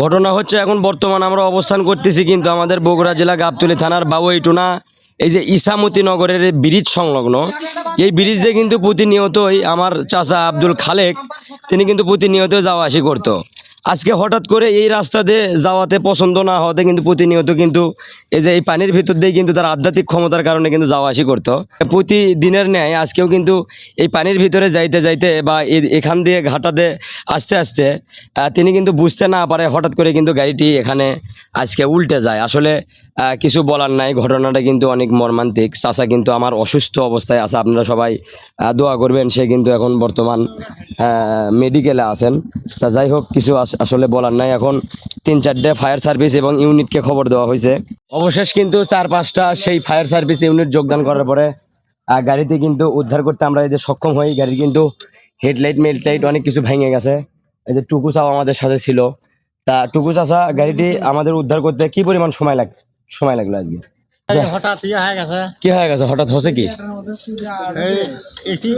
ঘটনা হচ্ছে এখন বর্তমান আমরা অবস্থান করতেছি কিন্তু আমাদের বগুড়া জেলা গাবতলী থানার বাউইটুনা এই যে ইসামতি নগরের এই ব্রিজ সংলগ্ন এই ব্রিজ দিয়ে কিন্তু প্রতিনিয়তই আমার চাচা আব্দুল খালেক তিনি কিন্তু প্রতিনিয়ত যাওয়া আসি করতো। আজকে হঠাৎ করে এই রাস্তা দিয়ে যাওয়াতে পছন্দ না হওয়াতে কিন্তু প্রতিনিয়ত কিন্তু এই যে এই পানির ভিতর দিয়ে কিন্তু তার আধ্যাত্মিক ক্ষমতার কারণে কিন্তু যাওয়া আসি করতো। প্রতিদিনের ন্যায় আজকেও কিন্তু এই পানির ভিতরে যাইতে যাইতে বা এখান দিয়ে ঘাটাতে আস্তে আস্তে তিনি কিন্তু বুঝতে না পারে হঠাৎ করে কিন্তু গাড়িটি এখানে আজকে উল্টে যায়। আসলে কিছু বলার নাই, ঘটনাটা কিন্তু অনেক মর্মান্তিক। চাচা কিন্তু আমার অসুস্থ অবস্থায় আছে, আপনারা সবাই দোয়া করবেন। সে কিন্তু এখন বর্তমান মেডিকেলে আছেন। তা যাই হোক, কিছু আসলে বলার নাই। এখন 3-4টে ফায়ার সার্ভিস এবং ইউনিটকে খবর দেওয়া হয়েছে। অবশেষ কিন্তু 4-5টা সেই ফায়ার সার্ভিস ইউনিট যোগদান করার পরে গাড়িতে কিন্তু উদ্ধার করতে আমরা এদের সক্ষম হই। গাড়ির কিন্তু হেডলাইট মেডলাইট অনেক কিছু ভেঙে গেছে। এই যে টুকু চাও আমাদের সাথে ছিল, তা টুকু চাচা গাড়িটি আমাদের উদ্ধার করতে কি পরিমাণ সময় লাগলো আজকে? হঠাৎ হয়ে গেছে। কি হয়ে গেছে? হঠাৎ হচ্ছে কি? এটি